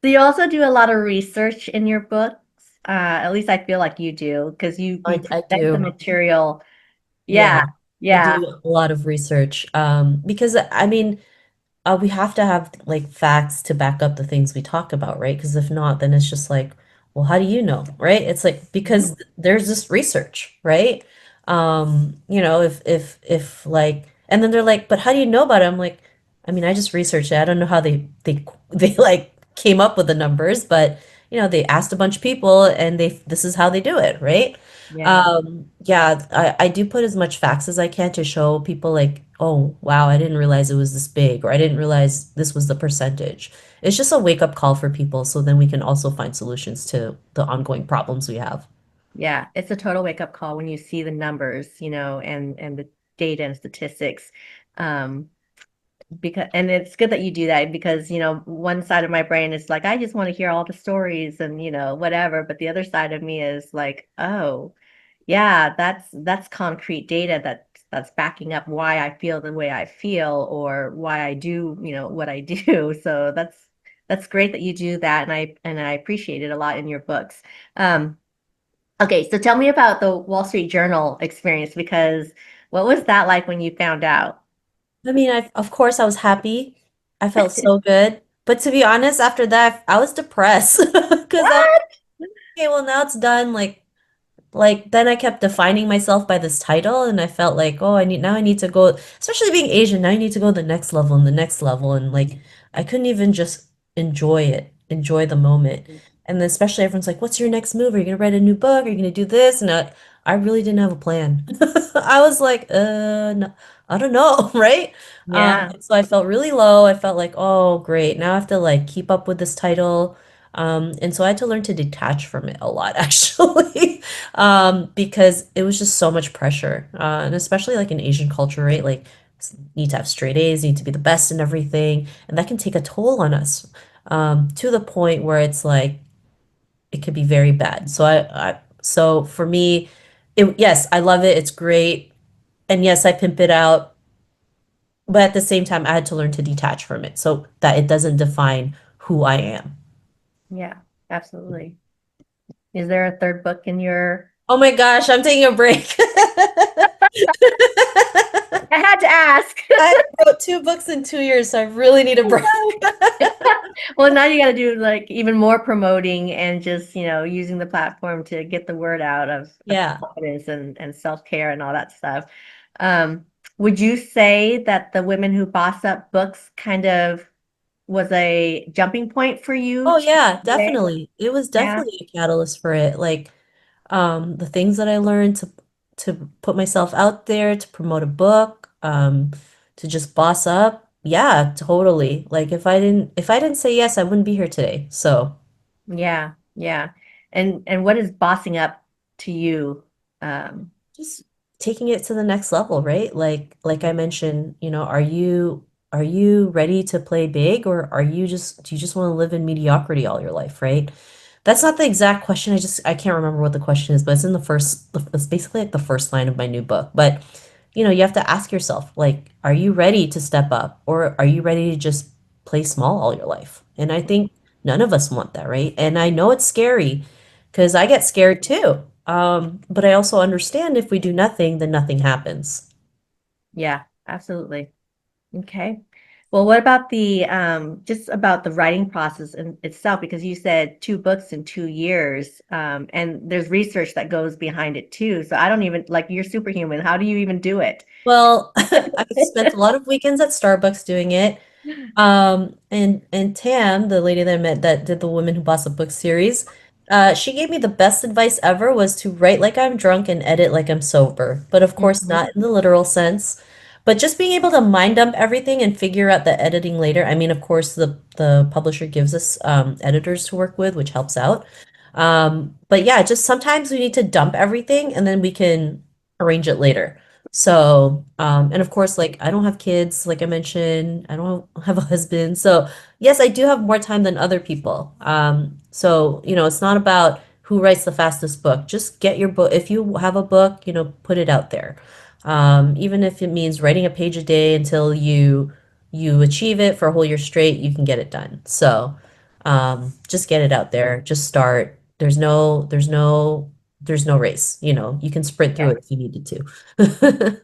[SPEAKER 1] So you also do a lot of research in your books. At least I feel like you do, because you
[SPEAKER 2] I
[SPEAKER 1] present the
[SPEAKER 2] do.
[SPEAKER 1] material.
[SPEAKER 2] Yeah,
[SPEAKER 1] Yeah,
[SPEAKER 2] I
[SPEAKER 1] yeah,
[SPEAKER 2] do a lot of research. Because I mean, we have to have like facts to back up the things we talk about, right? Because if not, then it's just like, well, how do you know, right? It's like
[SPEAKER 1] mhm,
[SPEAKER 2] because there's this research, right? If like, and then they're like, but how do you know about it? I'm like, I mean, I just researched it. I don't know how they like came up with the numbers, but they asked a bunch of people and this is how they do it, right?
[SPEAKER 1] yeah,
[SPEAKER 2] Yeah, I do put as much facts as I can to show people like, oh, wow, I didn't realize it was this big, or I didn't realize this was the percentage. It's just a wake up call for people so then we can also find solutions to the ongoing problems we have.
[SPEAKER 1] yeah. It's a total wake up call when you see the numbers, and the data and statistics. Um, and it's good that you do that, because one side of my brain is like, I just want to hear all the stories and whatever, but the other side of me is like, oh yeah, that's concrete data that's backing up why I feel the way I feel, or why I do what I do. So that's great that you do that, and I appreciate it a lot in your books. um okay, so tell me about the Wall Street Journal experience, because what was that like when you found out?
[SPEAKER 2] I mean, of course I was happy. I felt so good. But to be honest, after that, I was depressed because I was
[SPEAKER 1] What?
[SPEAKER 2] like, okay, well now it's done. Like then I kept defining myself by this title and I felt like, oh, I need to go, especially being Asian, now I need to go the next level and the next level. And like I couldn't even just enjoy the moment. And then especially everyone's like, what's your next move? Are you gonna write a new book? Are you gonna do this? And I really didn't have a plan. I was like, no, I don't know, right?
[SPEAKER 1] Yeah,
[SPEAKER 2] So I felt really low. I felt like, oh, great. Now I have to like keep up with this title. And so I had to learn to detach from it a lot, actually. Because it was just so much pressure. And especially like in Asian culture, right? Like need to have straight A's, need to be the best in everything, and that can take a toll on us. To the point where it's like it could be very bad. So for me, yes, I love it. It's great. And yes, I pimp it out, but at the same time, I had to learn to detach from it so that it doesn't define who I am.
[SPEAKER 1] yeah, absolutely. Is there a third book in your?
[SPEAKER 2] Oh my gosh, I'm taking a break.
[SPEAKER 1] I had to ask.
[SPEAKER 2] I wrote 2 books in 2 years, so I really need a break.
[SPEAKER 1] Well, now you got to do like even more promoting and just, using the platform to get the word out of
[SPEAKER 2] Yeah.
[SPEAKER 1] confidence and self-care and all that stuff. Um, would you say that the Women Who Boss Up books kind of was a jumping point for you
[SPEAKER 2] Oh
[SPEAKER 1] to
[SPEAKER 2] yeah,
[SPEAKER 1] today?
[SPEAKER 2] definitely. It was
[SPEAKER 1] Yeah.
[SPEAKER 2] definitely a catalyst for it. Like the things that I learned to put myself out there, to promote a book, to just boss up. Yeah, totally. Like if I didn't say yes, I wouldn't be here today. So
[SPEAKER 1] Yeah. Yeah. And what is bossing up to you? Um,
[SPEAKER 2] just taking it to the next level, right? Like I mentioned, are you ready to play big, or do you just want to live in mediocrity all your life, right? That's not the exact question. I can't remember what the question is, but it's basically like the first line of my new book. But you have to ask yourself, like, are you ready to step up, or are you ready to just play small all your life? And I think none of us want that, right? And I know it's scary because I get scared too. But I also understand if we do nothing, then nothing happens.
[SPEAKER 1] yeah, absolutely. Okay. Well, what about the just about the writing process in itself? Because you said 2 books in 2 years, and there's research that goes behind it too. So I don't even like you're superhuman. How do you even do it?
[SPEAKER 2] Well, I've spent a lot of weekends at Starbucks doing it. And Tam, the lady that I met that did the Women Who Boss a Book series, she gave me the best advice ever was to write like I'm drunk and edit like I'm sober. But of course,
[SPEAKER 1] Mhm.
[SPEAKER 2] not in the literal sense. But just being able to mind dump everything and figure out the editing later. I mean, of course, the publisher gives us editors to work with, which helps out. But yeah, just sometimes we need to dump everything and then we can arrange it later. So, and of course, like I don't have kids, like I mentioned, I don't have a husband. So, yes, I do have more time than other people. So, it's not about who writes the fastest book. Just get your book. If you have a book, put it out there. Even if it means writing a page a day until you achieve it for a whole year straight, you can get it done. So, just get it out there. Just start. There's no race. You can sprint through
[SPEAKER 1] Yeah.
[SPEAKER 2] it if you needed to.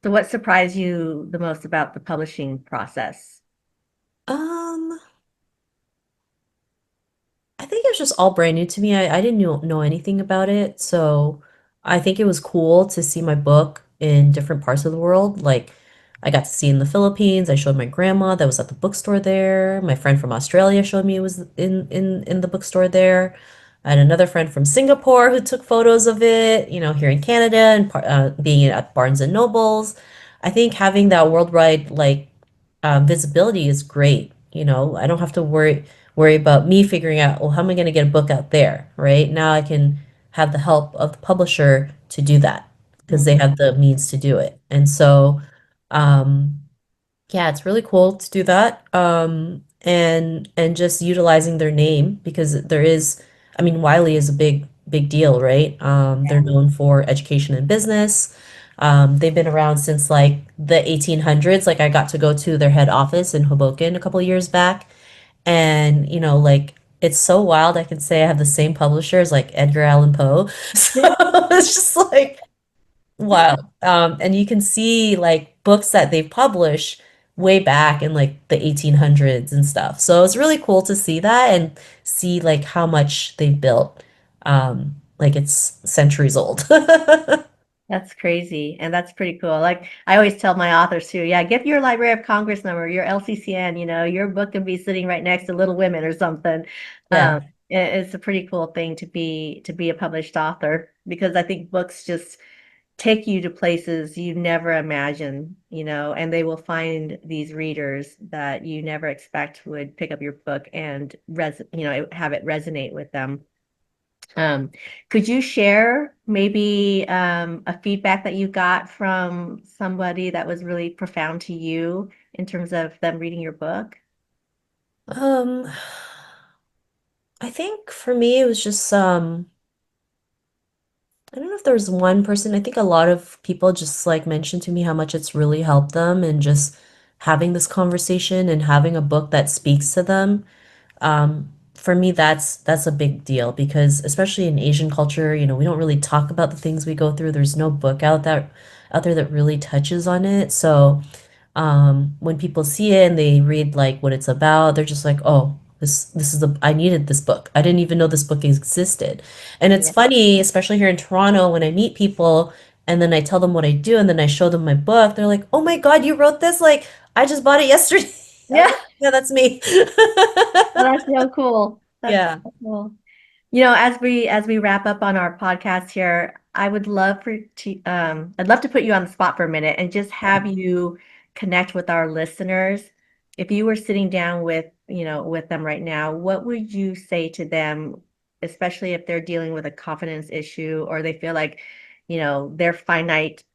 [SPEAKER 1] So what surprised you the most about the publishing process?
[SPEAKER 2] Um, I think it was just all brand new to me. I didn't know anything about it. So I think it was cool to see my book in different parts of the world. Like I got to see in the Philippines. I showed my grandma that was at the bookstore there. My friend from Australia showed me it was in the bookstore there. I had another friend from Singapore who took photos of it, here in Canada and being at Barnes and Nobles. I think having that worldwide visibility is great. I don't have to worry about me figuring out, well, how am I going to get a book out there, right? Now I can have the help of the publisher to do that because they
[SPEAKER 1] Mhm.
[SPEAKER 2] have the means to do it. And so, um, yeah, it's really cool to do that. And just utilizing their name because I mean, Wiley is a big deal, right? They're known for education and business. They've been around since like the 1800s. Like I got to go to their head office in Hoboken a couple of years back. And, like it's so wild. I can say I have the same publisher as like Edgar Allan Poe. So it's just like wow. And you can see like books that they publish way back in like the 1800s and stuff. So it's really cool to see that and see like how much they've built. Like it's centuries old.
[SPEAKER 1] That's crazy. And that's pretty cool. Like I always tell my authors too, yeah, get your Library of Congress number, your LCCN, your book can be sitting right next to Little Women or something.
[SPEAKER 2] Yeah.
[SPEAKER 1] It's a pretty cool thing to be a published author because I think books just take you to places you never imagine, and they will find these readers that you never expect would pick up your book and have it resonate with them. Um, could you share maybe a feedback that you got from somebody that was really profound to you in terms of them reading your book?
[SPEAKER 2] Um, I think for me it was just I don't know if there's one person. I think a lot of people just like mentioned to me how much it's really helped them and just having this conversation and having a book that speaks to them. for me, that's a big deal because especially in Asian culture, we don't really talk about the things we go through. There's no book out there that really touches on it. So when people see it and they read like what it's about, they're just like, oh, this is the I needed this book. I didn't even know this book existed. And it's
[SPEAKER 1] Yeah.
[SPEAKER 2] funny, especially here in Toronto, when I meet people and then I tell them what I do and then I show them my book, they're like, oh my God, you wrote this? Like, I just bought it yesterday. I'm
[SPEAKER 1] Yeah.
[SPEAKER 2] like, yeah, that's me.
[SPEAKER 1] That's so cool. That's
[SPEAKER 2] Yeah.
[SPEAKER 1] so cool. As we wrap up on our podcast here, I'd love to put you on the spot for a minute and just have you connect with our listeners. If you were sitting down with them right now, what would you say to them, especially if they're dealing with a confidence issue or they feel like, their finite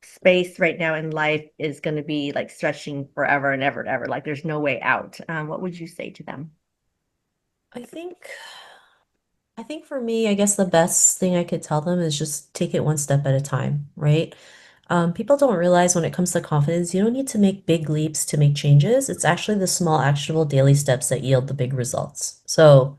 [SPEAKER 1] space right now in life is going to be like stretching forever and ever and ever, like there's no way out. What would you say to them?
[SPEAKER 2] I think I think for me, I guess the best thing I could tell them is just take it one step at a time, right? People don't realize when it comes to confidence, you don't need to make big leaps to make changes. It's actually the small, actionable daily steps that yield the big results. So,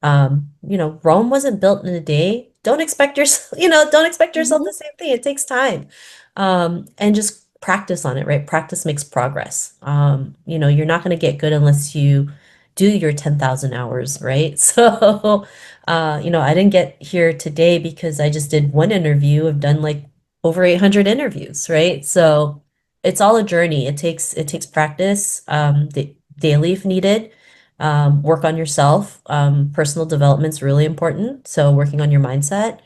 [SPEAKER 2] Rome wasn't built in a day. Don't expect yourself the
[SPEAKER 1] Mhm.
[SPEAKER 2] same thing. It takes time. And just practice on it, right? Practice makes progress. You're not going to get good unless you do your 10,000 hours, right? So, I didn't get here today because I just did one interview. I've done like over 800 interviews, right? So it's all a journey. It takes practice, daily if needed. Work on yourself. Personal development's really important. So working on your mindset.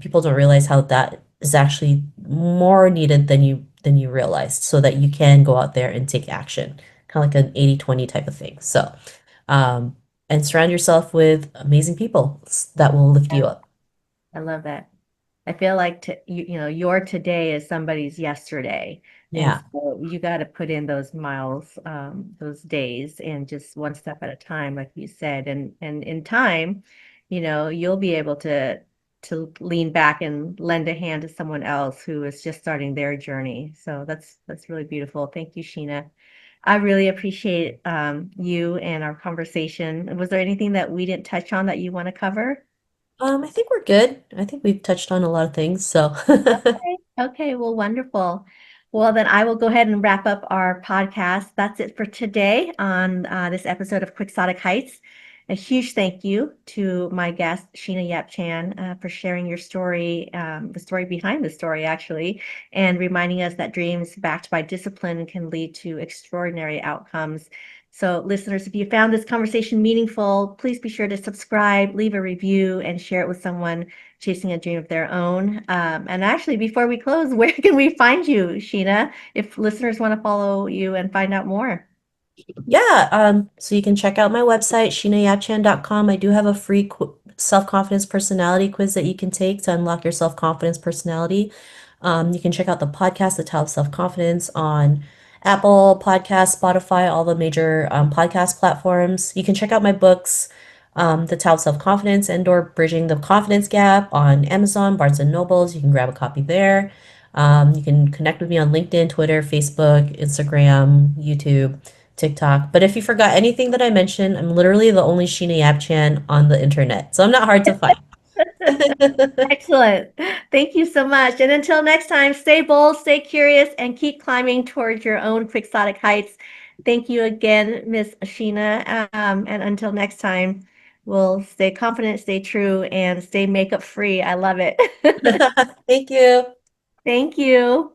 [SPEAKER 2] People don't realize how that is actually more needed than you realized, so that you can go out there and take action, kind of like an 80/20 type of thing. So, um, and surround yourself with amazing people that will lift you up.
[SPEAKER 1] I love that. I feel like your today is somebody's yesterday. And
[SPEAKER 2] Yeah.
[SPEAKER 1] so you got to put in those miles, those days, and just one step at a time, like you said. And in time, you'll be able to lean back and lend a hand to someone else who is just starting their journey. So that's really beautiful. Thank you, Sheena. I really appreciate you and our conversation. Was there anything that we didn't touch on that you want to cover?
[SPEAKER 2] I think we're good. I think we've touched on a lot of things. So,
[SPEAKER 1] Okay. Okay. Well, wonderful. Well, then I will go ahead and wrap up our podcast. That's it for today on this episode of Quixotic Heights. A huge thank you to my guest, Sheena Yap Chan, for sharing your story, the story behind the story, actually, and reminding us that dreams backed by discipline can lead to extraordinary outcomes. So, listeners, if you found this conversation meaningful, please be sure to subscribe, leave a review, and share it with someone chasing a dream of their own. And actually, before we close, where can we find you, Sheena, if listeners want to follow you and find out more?
[SPEAKER 2] yeah, so you can check out my website, sheenayapchan.com. I do have a free self-confidence personality quiz that you can take to unlock your self-confidence personality. You can check out the podcast, The Tao of Self-Confidence, on Apple Podcasts, Spotify, all the major podcast platforms. You can check out my books, The Tao of Self-Confidence and/or Bridging the Confidence Gap, on Amazon, Barnes and Nobles. You can grab a copy there. You can connect with me on LinkedIn, Twitter, Facebook, Instagram, YouTube, TikTok. But if you forgot anything that I mentioned, I'm literally the only Sheena Yap Chan on the internet. So I'm not hard to find.
[SPEAKER 1] Excellent. Thank you so much. And until next time, stay bold, stay curious, and keep climbing towards your own quixotic heights. Thank you again, Miss Sheena. And until next time, we'll stay confident, stay true, and stay makeup free. I love it.
[SPEAKER 2] Thank you.
[SPEAKER 1] Thank you.